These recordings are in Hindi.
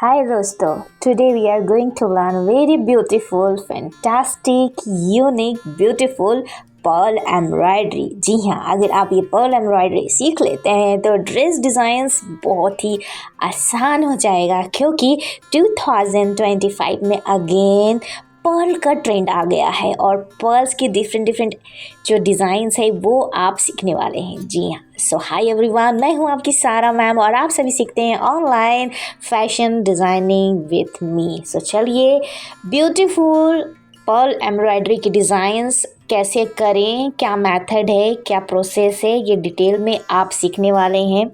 Hi दोस्तों, today we are going to learn very beautiful, fantastic, unique, beautiful pearl embroidery. जी हाँ, अगर आप ये पर्ल एम्ब्रॉयडरी सीख लेते हैं तो ड्रेस डिज़ाइंस बहुत ही आसान हो जाएगा, क्योंकि 2025 में अगेन पर्ल का ट्रेंड आ गया है और पर्ल्स की डिफरेंट जो डिज़ाइंस है वो आप सीखने वाले हैं। जी हाँ, सो हाय एवरीवन, मैं हूँ आपकी सारा मैम और आप सभी सीखते हैं online fashion designing with me. So चलिए, ब्यूटीफुल पर्ल एम्ब्रॉयडरी की डिज़ाइंस कैसे करें, क्या मेथड है, क्या प्रोसेस है, ये डिटेल में आप सीखने वाले हैं।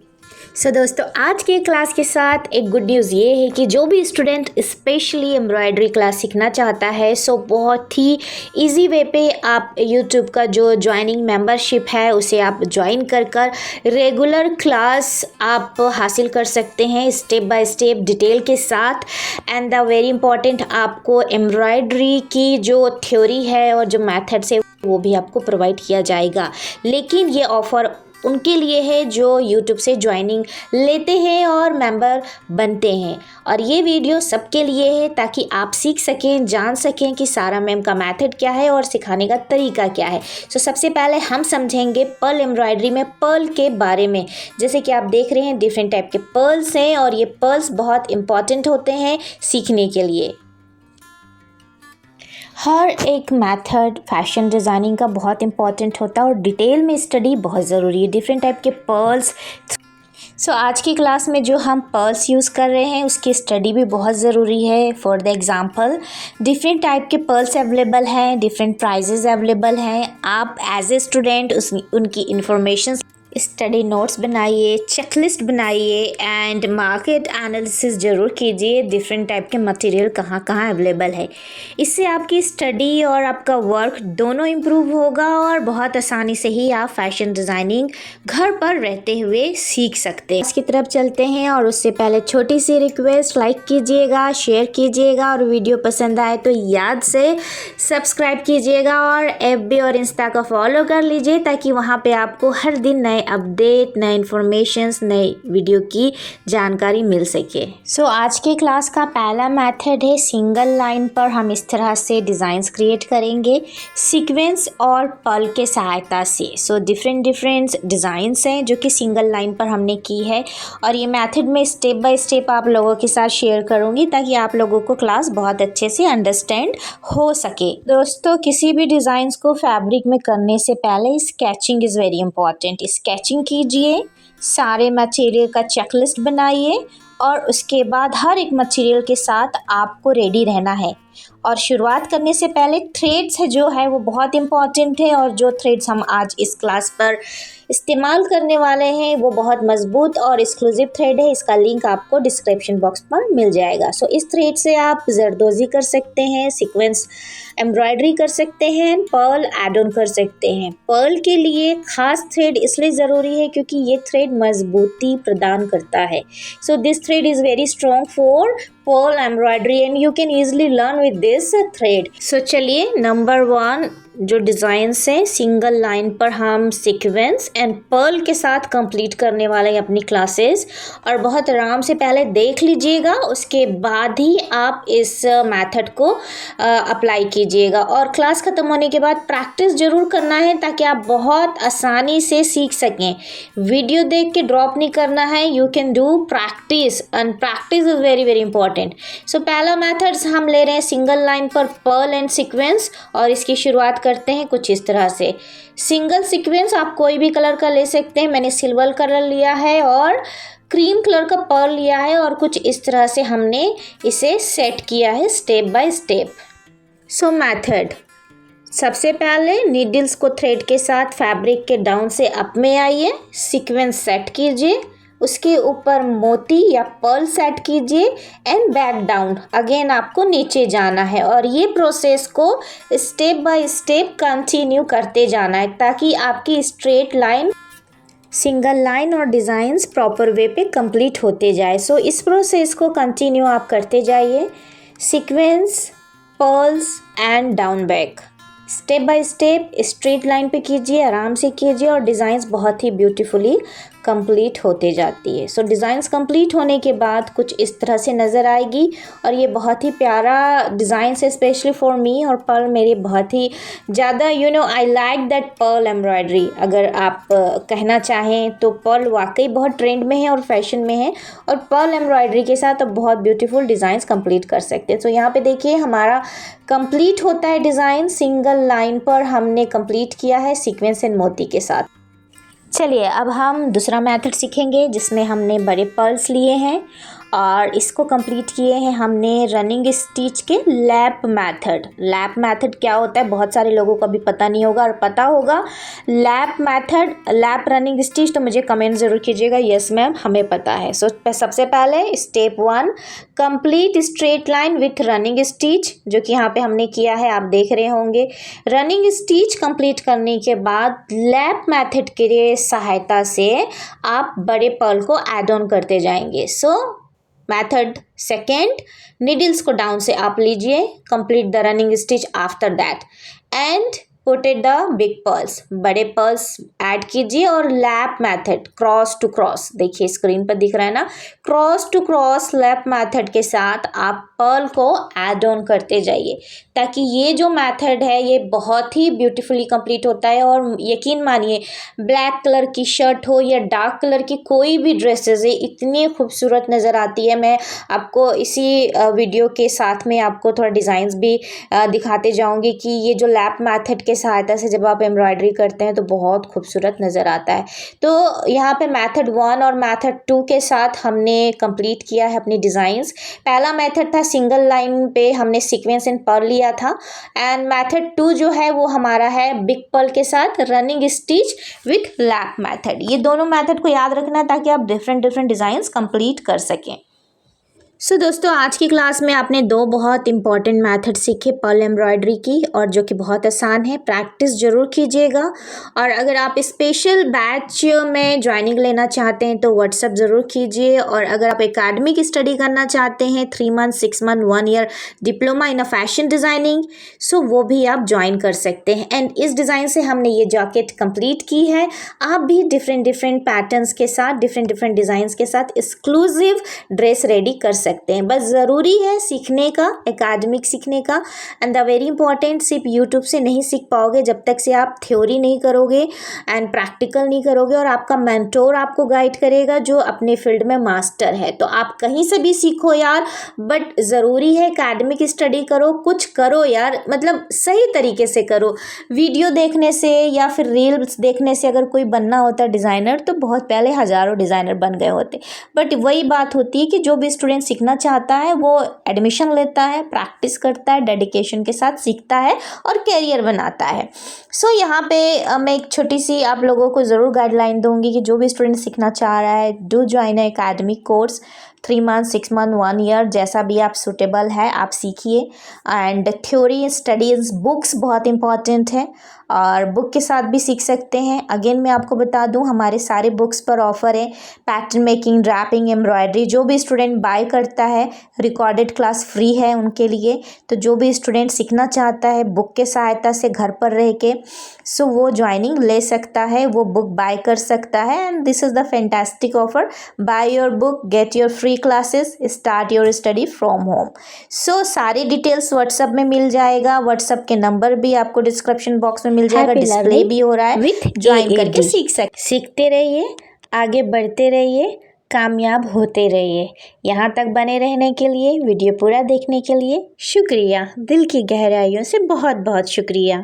सो दोस्तों, आज के क्लास के साथ एक गुड न्यूज़ ये है कि जो भी स्टूडेंट स्पेशली एम्ब्रॉयडरी क्लास सीखना चाहता है, सो बहुत ही इजी वे पे आप यूट्यूब का जो ज्वाइनिंग मेंबरशिप है उसे आप ज्वाइन कर रेगुलर क्लास आप हासिल कर सकते हैं स्टेप बाय स्टेप डिटेल के साथ। एंड द वेरी इंपॉर्टेंट, आपको एम्ब्रॉयडरी की जो थ्योरी है और जो मैथड्स है वो भी आपको प्रोवाइड किया जाएगा। लेकिन ये ऑफ़र उनके लिए है जो YouTube से ज्वाइनिंग लेते हैं और मेंबर बनते हैं, और ये वीडियो सबके लिए है ताकि आप सीख सकें, जान सकें कि सारा मैम का मेथड क्या है और सिखाने का तरीका क्या है। सो सबसे पहले हम समझेंगे पर्ल एम्ब्रॉयडरी में पर्ल के बारे में। जैसे कि आप देख रहे हैं डिफरेंट टाइप के पर्ल्स हैं और ये पर्ल्स बहुत इंपॉर्टेंट होते हैं सीखने के लिए। हर एक मेथड फैशन डिज़ाइनिंग का बहुत इंपॉर्टेंट होता है और डिटेल में स्टडी बहुत ज़रूरी है, डिफरेंट टाइप के पर्ल्स। सो आज की क्लास में जो हम पर्ल्स यूज़ कर रहे हैं उसकी स्टडी भी बहुत ज़रूरी है। For the example, different type के पर्ल्स अवेलेबल हैं, डिफरेंट प्राइजेज़ अवेलेबल हैं। आप एज ए स्टूडेंट उनकी इंफॉर्मेशन स्टडी नोट्स बनाइए, चेकलिस्ट बनाइए एंड मार्केट एनालिसिस ज़रूर कीजिए, डिफरेंट टाइप के मटेरियल कहाँ कहाँ अवेलेबल है। इससे आपकी स्टडी और आपका वर्क दोनों इम्प्रूव होगा और बहुत आसानी से ही आप फैशन डिज़ाइनिंग घर पर रहते हुए सीख सकते हैं। इसकी तरफ चलते हैं और उससे पहले छोटी सी रिक्वेस्ट, लाइक कीजिएगा, शेयर कीजिएगा और वीडियो पसंद आए तो याद से सब्सक्राइब कीजिएगा और FB और इंस्टा का फॉलो कर लीजिए ताकि वहाँ पे आपको हर दिन नए अपडेट, नए इन्फॉर्मेशंस, नए वीडियो की जानकारी मिल सके। सो आज के क्लास का पहला मेथड है सिंगल लाइन पर हम इस तरह से डिज़ाइंस क्रिएट करेंगे सीक्वेंस और पर्ल के सहायता से। सो डिफरेंट डिज़ाइंस हैं जो कि सिंगल लाइन पर हमने की है और ये मेथड में स्टेप बाय स्टेप आप लोगों के साथ शेयर करूँगी ताकि आप लोगों को क्लास बहुत अच्छे से अंडरस्टैंड हो सके। दोस्तों, किसी भी डिज़ाइंस को फैब्रिक में करने से पहले sketching is very important. Sketching कीजिए, सारे मटेरियल का चेकलिस्ट बनाइए और उसके बाद हर एक मटेरियल के साथ आपको रेडी रहना है। और शुरुआत करने से पहले थ्रेड्स है जो है वो बहुत इंपॉर्टेंट है और जो थ्रेड्स हम आज इस क्लास पर इस्तेमाल करने वाले हैं वो बहुत मजबूत और एक्सक्लूसिव थ्रेड है। इसका लिंक आपको डिस्क्रिप्शन बॉक्स पर मिल जाएगा। सो इस थ्रेड से आप जरदोजी कर सकते हैं, सीक्वेंस एम्ब्रॉयडरी कर सकते हैं, पर्ल ऐड ऑन कर सकते हैं। पर्ल के लिए खास थ्रेड इसलिए ज़रूरी है क्योंकि ये थ्रेड मजबूती प्रदान करता है। So this thread is very strong for pearl embroidery and you can easily learn with this thread. So चलिए, नंबर 1 जो डिज़ाइंस है सिंगल लाइन पर हम सीक्वेंस एंड पर्ल के साथ कंप्लीट करने वाले हैं अपनी क्लासेस, और बहुत आराम से पहले देख लीजिएगा, उसके बाद ही आप इस मेथड को अप्लाई कीजिएगा। और क्लास ख़त्म होने के बाद प्रैक्टिस ज़रूर करना है ताकि आप बहुत आसानी से सीख सकें। वीडियो देख के ड्रॉप नहीं करना है, you can do practice and practice is very very important. So पहला मेथड्स हम ले रहे हैं सिंगल लाइन पर पर्ल एंड सीक्वेंस, और इसकी शुरुआत करते हैं कुछ इस तरह से। सिंगल सीक्वेंस आप कोई भी कलर का ले सकते हैं, मैंने सिल्वर कलर लिया है और क्रीम कलर का पर्ल लिया है और कुछ इस तरह से हमने इसे सेट किया है step by step. So method, सबसे पहले नीडल्स को थ्रेड के साथ फैब्रिक के डाउन से अप में आइए, सीक्वेंस सेट कीजिए, उसके ऊपर मोती या पर्ल सेट कीजिए एंड बैक डाउन अगेन आपको नीचे जाना है। और ये प्रोसेस को स्टेप बाय स्टेप कंटिन्यू करते जाना है ताकि आपकी स्ट्रेट लाइन, सिंगल लाइन और डिज़ाइंस प्रॉपर वे पे कंप्लीट होते जाए। सो इस प्रोसेस को कंटिन्यू आप करते जाइए, sequence, pearls and down back, step by step straight line पे कीजिए, आराम से कीजिए और डिज़ाइंस बहुत ही ब्यूटीफुली कंप्लीट होते जाती है। सो डिज़ाइंस कंप्लीट होने के बाद कुछ इस तरह से नज़र आएगी और ये बहुत ही प्यारा डिज़ाइन है, स्पेशली फॉर मी। और पर्ल मेरी बहुत ही ज़्यादा I like that pearl embroidery. अगर आप कहना चाहें तो पर्ल वाकई बहुत ट्रेंड में है और फैशन में है, और पर्ल एम्ब्रॉयडरी के साथ आप बहुत ब्यूटीफुल डिज़ाइंस कंप्लीट कर सकते हैं। तो यहाँ पे देखिए हमारा कंप्लीट होता है डिज़ाइन, सिंगल लाइन पर हमने कंप्लीट किया है सीक्वेंस एंड मोती के साथ। चलिए अब हम दूसरा मेथड सीखेंगे जिसमें हमने बड़े पर्ल्स लिए हैं और इसको कंप्लीट किए हैं हमने रनिंग स्टिच के लैप मेथड। लैप मेथड क्या होता है बहुत सारे लोगों को अभी पता नहीं होगा, और पता होगा lap method, lap running stitch, तो मुझे कमेंट ज़रूर कीजिएगा यस मैम हमें पता है। सो सबसे पहले step 1 complete straight line with running stitch, जो कि यहाँ पे हमने किया है, आप देख रहे होंगे। रनिंग स्टिच कंप्लीट करने के बाद लैप मेथड के सहायता से आप बड़े पर्ल को ऐड ऑन करते जाएंगे। सो मेथड सेकेंड, नीडल्स को डाउन से आप लीजिए, complete the running stitch after that and put it the big pearls, बड़े पर्ल्स ऐड कीजिए। और lap method cross to cross, देखिए स्क्रीन पर दिख रहा है ना, cross to cross lap method के साथ आप पर्ल को ऐड ऑन करते जाइए, ताकि ये जो मेथड है ये बहुत ही ब्यूटीफुली कंप्लीट होता है। और यकीन मानिए ब्लैक कलर की शर्ट हो या डार्क कलर की कोई भी ड्रेसेस है, इतनी खूबसूरत नज़र आती है। मैं आपको इसी वीडियो के साथ में आपको थोड़ा डिज़ाइंस भी दिखाते जाऊंगी कि ये जो लैप मेथड के सहायता से जब आप एम्ब्रॉयडरी करते हैं तो बहुत खूबसूरत नज़र आता है। तो यहाँ पे मेथड 1 और मेथड 2 के साथ हमने कंप्लीट किया है अपनी डिज़ाइंस। पहला मेथड था सिंगल लाइन पे हमने सीक्वेंस एंड पर्ल लिया था, एंड मेथड 2 जो है वो हमारा है बिग पर्ल के साथ running stitch with lap method. ये दोनों मेथड को याद रखना है ताकि आप डिफरेंट डिज़ाइंस कंप्लीट कर सकें। सो दोस्तों आज की क्लास में आपने दो बहुत इंपॉर्टेंट मेथड सीखे पर्ल एम्ब्रॉयडरी की, और जो कि बहुत आसान है, प्रैक्टिस ज़रूर कीजिएगा। और अगर आप स्पेशल बैच में ज्वाइनिंग लेना चाहते हैं तो व्हाट्सएप ज़रूर कीजिए। और अगर आप एकेडमिक स्टडी करना चाहते हैं 3 month 6 month 1 year diploma in a fashion designing, so वो भी आप ज्वाइन कर सकते हैं। एंड इस डिज़ाइन से हमने ये जैकेट कंप्लीट की है। आप भी डिफरेंट पैटर्न्स के साथ, डिफरेंट डिज़ाइंस के साथ एक्सक्लूसिव ड्रेस रेडी कर सकते हैं। बस ज़रूरी है सीखने का, एकेडमिक सीखने का। एंड द वेरी इंपॉर्टेंट, सिर्फ यूट्यूब से नहीं सीख पाओगे जब तक से आप थ्योरी नहीं करोगे एंड प्रैक्टिकल नहीं करोगे, और आपका मेंटोर आपको गाइड करेगा जो अपने फील्ड में मास्टर है। तो आप कहीं से भी सीखो यार, बट ज़रूरी है एकेडमिक स्टडी करो, कुछ करो यार, मतलब सही तरीके से करो। वीडियो देखने से या फिर रील्स देखने से अगर कोई बनना होता डिज़ाइनर तो बहुत पहले हज़ारों डिज़ाइनर बन गए होते। बट वही बात होती है कि जो भी स्टूडेंट सीखना चाहता है वो एडमिशन लेता है, प्रैक्टिस करता है, डेडिकेशन के साथ सीखता है और कैरियर बनाता है। सो यहाँ पे मैं एक छोटी सी आप लोगों को ज़रूर गाइडलाइन दूंगी कि जो भी स्टूडेंट सीखना चाह रहा है, do join a academic course 3 month 6 month 1 year, जैसा भी आप सूटेबल है आप सीखिए। एंड थ्योरी स्टडीज़ बुक्स बहुत इंपॉर्टेंट है, और बुक के साथ भी सीख सकते हैं। अगेन मैं आपको बता दूं हमारे सारे बुक्स पर ऑफ़र है, पैटर्न मेकिंग, ड्रैपिंग, एम्ब्रॉयडरी। जो भी स्टूडेंट बाय करता है रिकॉर्डेड क्लास फ्री है उनके लिए। तो जो भी स्टूडेंट सीखना चाहता है बुक के सहायता से घर पर रह के, सो वो ज्वाइनिंग ले सकता है, वो बुक बाय कर सकता है। And this is the fantastic offer, buy your book, get your free classes, start your study from home. So सारी डिटेल्स व्हाट्सएप में मिल जाएगा, व्हाट्सएप के नंबर भी आपको डिस्क्रिप्शन बॉक्स में मिल जाएगा, डिस्प्ले भी हो रहा है, ज्वाइन करके सीखते रहिए, आगे बढ़ते रहिए, कामयाब होते रहिए। यहाँ तक बने रहने के लिए, वीडियो पूरा देखने के लिए शुक्रिया, दिल की गहराइयों से बहुत बहुत शुक्रिया।